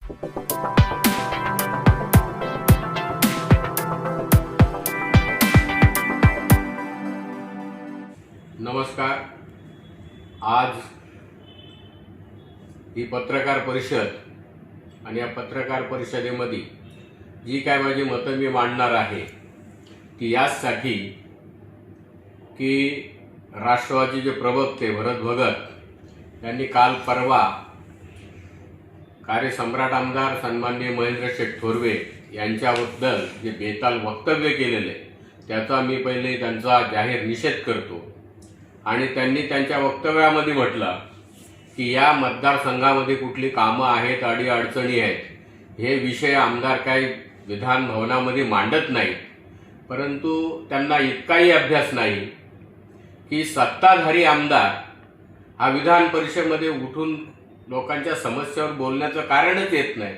नमस्कार। आज ही पत्रकार परिषद आणि या पत्रकार परिषदेमध्ये जी काय माझी मतं मी मांडणार आहे ती यासाठी की राष्ट्रवादीचे जे प्रवक्ते भरत भगत यांनी काल परवा कार्यसम्राट आमदार सन्माननीय महेंद्र शेठ थोरवे यांच्याबद्दल जे बेताल वक्तव्य केलेले त्याचा मी पहिले त्यांचा जाहीर निषेध करतो। आणि त्यांनी त्यांच्या वक्तव्यामध्ये म्हटलं की या मतदारसंघामध्ये कुठली कामं आहेत, अडीअडचणी आहेत, हे विषय आमदार काही विधान भवनामध्ये मांडत नाहीत, परंतु त्यांना इतकाही अभ्यास नाही की सत्ताधारी आमदार हा विधान परिषदेमध्ये उठून लोकांच्या समस्यावर बोलण्याचं कारणच येत नाही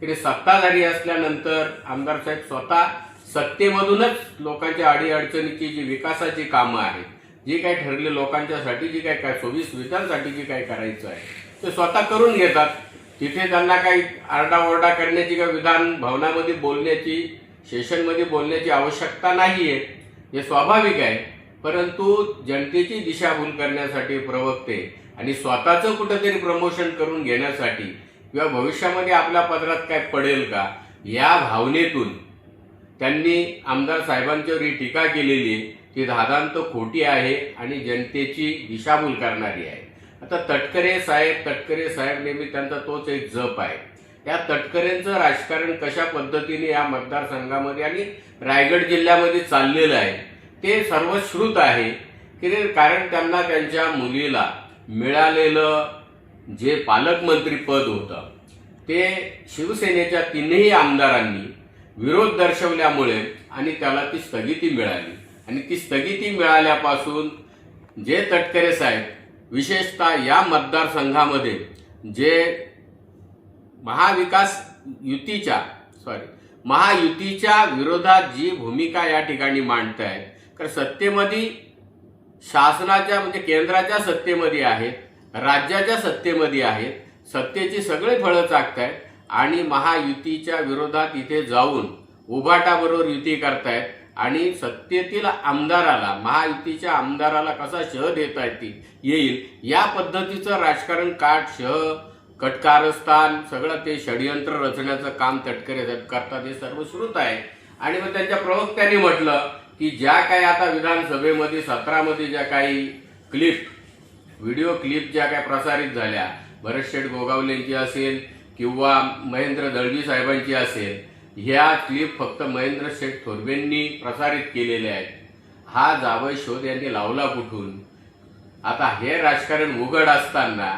की सत्ताधारी असल्यानंतर आमदार साहेब स्वतः सत्तेमधूनच लोकांच्या अडीअडचणीची जी विकासाची कामं आहेत, जी काही ठरले लोकांच्यासाठी, जी काही सोयीसुविधांसाठी जी काही करायचं आहे ते स्वतः करून घेतात। तिथे त्यांना काही आरडाओरडा करण्याची किंवा विधान भवनामध्ये बोलण्याची, सेशनमध्ये बोलण्याची आवश्यकता नाही आहे, हे स्वाभाविक आहे। परंतु जनतेची दिशाभूल करण्यासाठी प्रवक्ते आणि स्वतःचं कुठेतरी प्रमोशन करून घेण्यासाठी किंवा भविष्यामध्ये आपल्या पदरात काय पडेल का या भावनेतून त्यांनी आमदार साहेबांच्यावर ही टीका केलेली ती दादांत खोटी आहे आणि जनतेची दिशाभूल करणारी आहे। आता तटकरे साहेब नेहमी त्यांचा तोच एक जप आहे। या तटकरेंचं राजकारण कशा पद्धतीने या मतदारसंघामध्ये आणि रायगड जिल्ह्यामध्ये चाललेलं आहे ते सर्वश्रुत आहे की कारण त्यांना त्यांच्या मुलीला मिळालेलं जे पालकमंत्री पद होतं ते शिवसेनेच्या तीनही आमदारांनी विरोध दर्शवल्यामुळे आणि त्याला ती स्थगिती मिळाली। आणि ती स्थगिती मिळाल्यापासून जे तटकरे साहेब विशेषतः या मतदारसंघामध्ये जे महायुतीच्या विरोधात जी भूमिका या ठिकाणी मांडतायत, कारण सत्तेमध्ये शासनाच्या म्हणजे केंद्राच्या सत्तेमध्ये आहेत, राज्याच्या सत्तेमध्ये आहेत, सत्तेची सगळे फळं चाकतायत आणि महायुतीच्या विरोधात इथे जाऊन उभाटाबरोबर युती करतायत आणि सत्तेतील आमदाराला, महायुतीच्या आमदाराला कसा शह देता येईल या पद्धतीचं राजकारण, कटकारस्थान सगळं ते षडयंत्र रचण्याचं काम तटकरे करतात हे सर्वश्रुत आहे। आणि मग त्यांच्या प्रवक्त्यांनी म्हटलं की ज्या काही आता विधानसभेमध्ये सत्रामध्ये ज्या काही व्हिडिओ क्लिप ज्या काही प्रसारित झाल्या, भरत शेठ गोगावलेंची असेल किंवा महेंद्र दळवी साहेबांची असेल, ह्या क्लिप फक्त महेंद्र शेठ थोरवेंनी प्रसारित केलेले आहेत। हा जावई शोध यांनी लावला कुठून? आता हे राजकारण उघड असताना,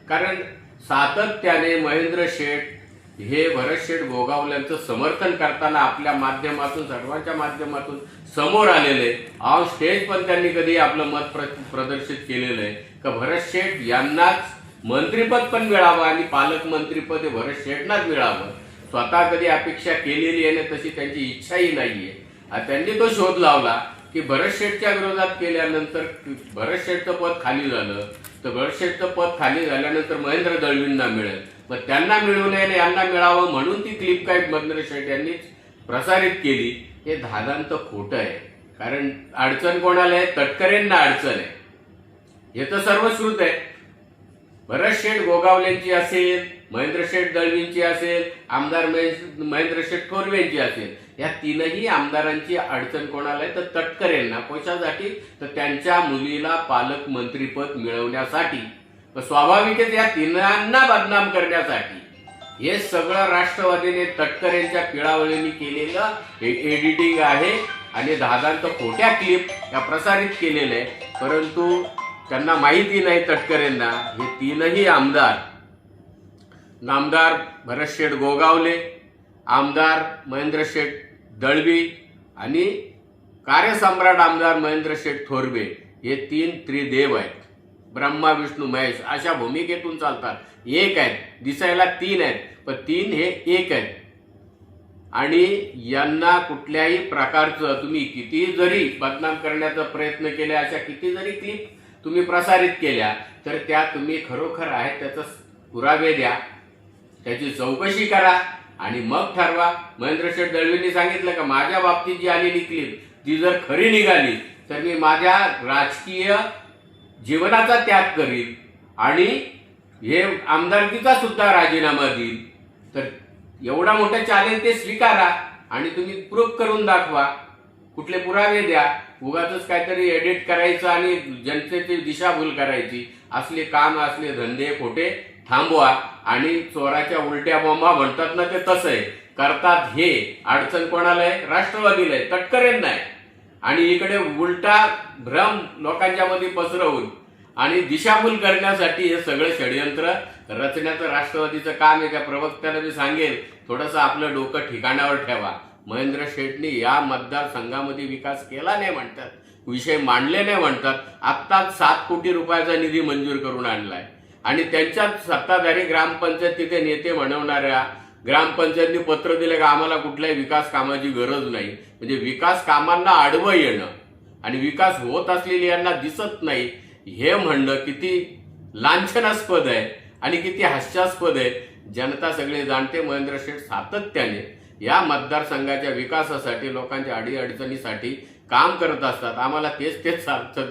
कारण सातत्याने महेंद्र शेठ हे भरत शेठ गोगावलेंचं समर्थन करताना आपल्या माध्यमातून, सर्वांच्या माध्यमातून समोर आलेले ऑन स्टेज पण त्यांनी कधी आपलं मत प्रदर्शित केलेलं आहे का भरत शेठ यांनाच मंत्रिपद पण मिळावं आणि पालकमंत्रीपद हे भरत शेठनाच मिळावं। स्वतः कधी अपेक्षा केलेली आहे तशी त्यांची इच्छाही नाहीये। त्यांनी तो शोध लावला की भरत शेठच्या विरोधात केल्यानंतर भरत शेठचं पद खाली झालं, तर भरत शेठचं पद खाली झाल्यानंतर महेंद्र दळवींना मिळेल, मग त्यांना मिळू नये यांना मिळावं म्हणून ती क्लिप काय महेंद्र शेठ यांनीच प्रसारित केली। हे दादांत खोटं आहे। कारण अडचण कोणाला आहे? तटकरेंना अडचण आहे, हे तर सर्वश्रुत आहे। भरत शेठ गोगावलेंची असेल, महेंद्र शेठ दळवींची असेल, आमदार महेंद्र शेठ थोरवेंची असेल, या तीनही आमदारांची अडचण कोणाला आहे? तर तटकरेंना। कशासाठी? तर त्यांच्या मुलीला पालकमंत्रीपद मिळवण्यासाठी, स्वाभाविकच या तिनांना बदनाम करण्यासाठी हे सगळं राष्ट्रवादीने तटकरेंच्या पिळावळीने केलेलं एडिटिंग आहे आणि दादांत खोट्या क्लिप या प्रसारित केलेल्या आहे। परंतु त्यांना माहिती नाही तटकरेंना हे तीनही आमदार, नामदार भरत शेठ गोगावले, आमदार महेंद्र शेठ दळवी आणि कार्यसम्राट आमदार महेंद्र शेठ थोरवे हे तीन त्रिदेव आहेत। ब्रह्मा विष्णू महेश अशा भूमिकेतून चालतात। एक आहेत, दिसायला तीन आहेत पण तीन हे एक आहेत। आणि यांना कुठल्याही प्रकारचं तुम्ही किती जरी बदनाम करण्याचा प्रयत्न केला, अशा किती जरी क्लिप तुम्ही प्रसारित केल्या, तर त्या तुम्ही खरोखर आहेत त्याचा पुरावे द्या। त्याची चौकशी करा आणि मग ठरवा. महेंद्र शेठ दळवींनी सांगितलं का माझ्या बाबतीत जी आलेली क्लिप ती जर खरी निघाली तर मी माझ्या राजकीय जीवनाचा त्याग करीन आणि हे आमदारकीचा सुद्धा राजीनामा देईल. तर एवढा मोठा चॅलेंज ते स्वीकारा आणि तुम्ही प्रूफ करून दाखवा, कुठले पुरावे द्या. उगाच काहीतरी एडिट करायचं आणि जनतेची दिशाभूल करायची असले काम असले धंदे खोटे थांबवा. आणि चोराच्या उलट्या बोंबा म्हणतात ना, ते तसं आहे करतात. हे अडचण कोणाला आहे? राष्ट्रवादीला आहे, तटकरेंना आहे. आणि इकडे उलटा भ्रम लोकांच्या मध्ये पसरवून आणि दिशाभूल करण्यासाठी हे सगळं षडयंत्र रचण्याचं राष्ट्रवादीचं काम आहे. त्या प्रवक्त्याला मी सांगेल थोडंसं आपलं डोकं ठिकाणावर ठेवा. महेंद्र शेठनी या मतदारसंघामध्ये विकास केला नाही म्हणतात, विषय मांडले नाही म्हणतात. आत्ताच 7 कोटी रुपयाचा निधी मंजूर करून आणलाय आणि त्यांच्याच सत्ताधारी ग्रामपंचायत तिथे नेते म्हणवणाऱ्या ग्रामपंचायतनी पत्र दिलं का आम्हाला कुठल्याही विकास कामाची गरज नाही. म्हणजे विकास कामांना आडवं येणं आणि विकास होत असलेली यांना दिसत नाही हे म्हणणं किती लांछनास्पद आहे आणि किती हास्यास्पद आहे. जनता सगळे जाणते. महेंद्र शेठ सातत्याने या मतदारसंघाच्या विकासासाठी लोकांच्या अडीअडचणीसाठी काम करत असतात. आम्हाला तेच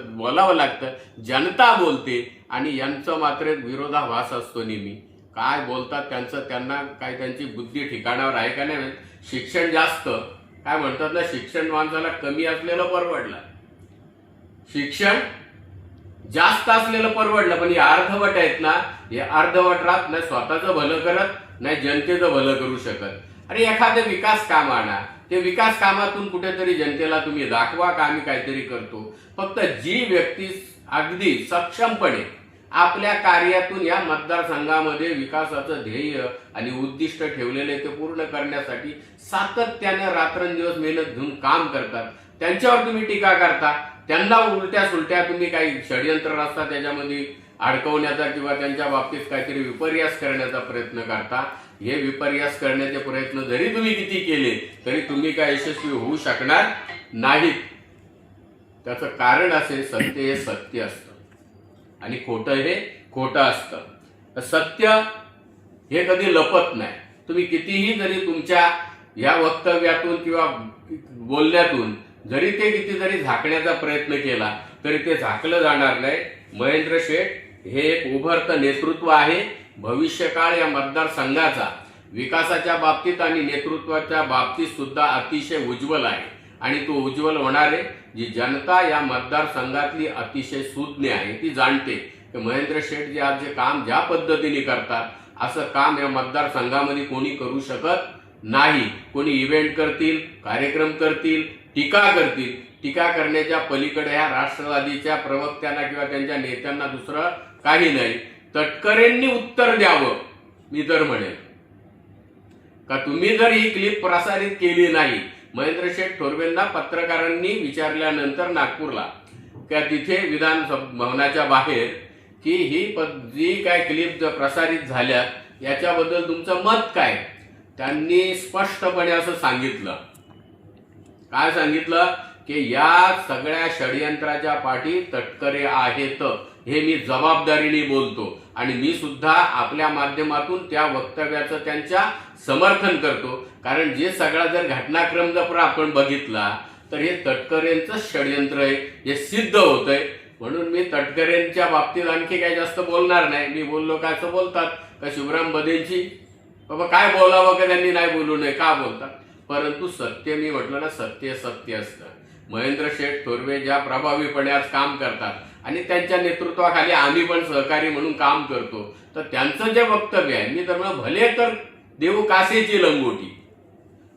बोलावं लागतं. जनता बोलते आणि यांचं मात्र विरोधाभास असतो नेहमी. काय बोलतात त्यांचं त्यांना काय, त्यांची बुद्धी ठिकाणावर आहे का नाही. शिक्षण जास्त काय म्हणतात ना, शिक्षण माणसाला कमी असलेलं परवडलं, शिक्षण जास्त असलेलं परवडलं. पण हे अर्धवट आहेत ना, हे अर्धवट राहत नाही स्वतःचं भलं करत नाही जनतेचं भलं करू शकत. अरे एखादं विकास काम आणा, ते विकास कामातून कुठेतरी जनतेला तुम्ही दाखवा का आम्ही काहीतरी करतो. फक्त जी व्यक्ती अगदी सक्षमपणे आपल्या कार्यातून या मतदारसंघामध्ये विकासाचं ध्येय आणि उद्दिष्ट ठेवलेले ते पूर्ण करण्यासाठी सातत्याने रात्रंदिवस मेहनत घेऊन काम करतात, त्यांच्यावर तुम्ही टीका करता. त्यांना उलट्या सुलट्या तुम्ही काही षडयंत्र रचता, त्याच्यामध्ये अडकवण्याचा किंवा त्यांच्या बाबतीत काहीतरी विपर्यास करण्याचा प्रयत्न करता. हे विपर्यास करण्याचे प्रयत्न जरी तुम्ही किती केले तरी तुम्ही काय यशस्वी होऊ शकणार नाहीत. त्याचं कारण असे, सत्य हे सत्य असतं आणि खोटं हे खोटं असतं. सत्य हे कधी लपत नाही. तुम्ही कितीही जरी तुमच्या या वक्तव्यातून किंवा बोलण्यातून जरी ते किती जरी झाकण्याचा प्रयत्न केला तरी ते झाकलं जाणार नाही. महेंद्र शेठ हे एक उभरतं नेतृत्व आहे. भविष्यकाळ या मतदारसंघाचा विकासाच्या बाबतीत आणि नेतृत्वाच्या बाबतीत सुद्धा अतिशय उज्ज्वल आहे आणि तो उज्ज्वल होणार आहे. जी जनता या मतदारसंघातली अतिशय सुज्ञ आहे, ती जाणते की महेंद्र शेठ जे आज जे काम ज्या पद्धतीने करतात असं काम या मतदारसंघामध्ये कोणी करू शकत नाही. कोणी इव्हेंट करतील, कार्यक्रम करतील, टीका करतील. टीका करण्याच्या पलीकडे ह्या राष्ट्रवादीच्या प्रवक्त्यांना किंवा त्यांच्या नेत्यांना दुसरं काही नाही. तटकरेंनी उत्तर द्यावं. मी तर म्हणेन का तुम्ही जर ही क्लिप प्रसारित केली नाही, महेंद्र शेठ थोरवेंना पत्रकारांनी विचारल्यानंतर नागपूरला त्या तिथे विधान भवनाच्या बाहेर की ही जी काय क्लिप प्रसारित झाल्या याच्याबद्दल तुमचं मत काय, त्यांनी स्पष्टपणे असं सांगितलं. काय सांगितलं की या सगळ्या षडयंत्राच्या पाठी तटकरे आहेत हे मी जबाबदारीने बोलतो आणि मी सुद्धा आपल्या माध्यमातून त्या वक्तव्याचं त्यांच्या समर्थन करतो. कारण जे सगळा जर घटनाक्रम जर आपण बघितला तर हे तटकरेंचं षडयंत्र आहे हे सिद्ध होतंय. म्हणून मी तटकरेंच्या बाबतीत आणखी काही जास्त बोलणार नाही. मी बोललो काय असं बोलतात का शिवराम बदेंची बाबा काय बोलावं का त्यांनी नाही बोलू नये का बोलतात. परंतु सत्य मी म्हटलं ना, सत्य सत्य असतं. महेंद्र शेठ थोरवे ज्या प्रभावीपणे आज काम करतात आणि त्यांच्या नेतृत्वाखाली आम्ही पण सहकारी म्हणून काम करतो, तर त्यांचं जे वक्तव्य आहे मी तर म्हणून भले तर देऊ कासेची लंगोटी,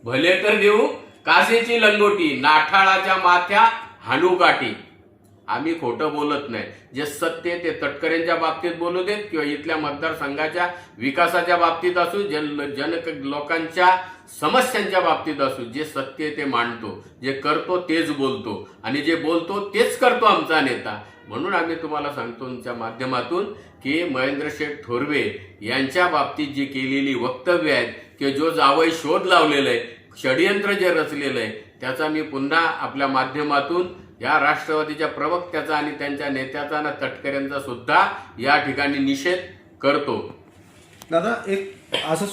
भले तर देऊ कासेची लंगोटी, नाठाळाच्या माथ्या हाणूकाठी. आम्ही खोटं बोलत नाही. जे सत्य ते तटकरेंच्या बाबतीत बोलू देत किंवा इथल्या मतदारसंघाच्या विकासाच्या बाबतीत असू, लोकांच्या समस्यांच्या बाबतीत असू, जे सत्य ते मांडतो, जे करतो तेच बोलतो आणि जे बोलतो तेच करतो आमचा नेता. म्हणून आम्ही तुम्हाला सांगतो तुमच्या माध्यमातून की महेंद्र शेठ थोरवे यांच्या बाबतीत जी केलेली वक्तव्य आहेत की जो जावई शोध लावलेला आहे, षडयंत्र जे रचलेलं आहे, त्याचा मी पुन्हा आपल्या माध्यमातून या राष्ट्रवादीच्या प्रवक्त्याचा आणि त्यांच्या नेत्याचा ना तटकरेंचा सुद्धा या ठिकाणी निषेध करतो. दादा एक असं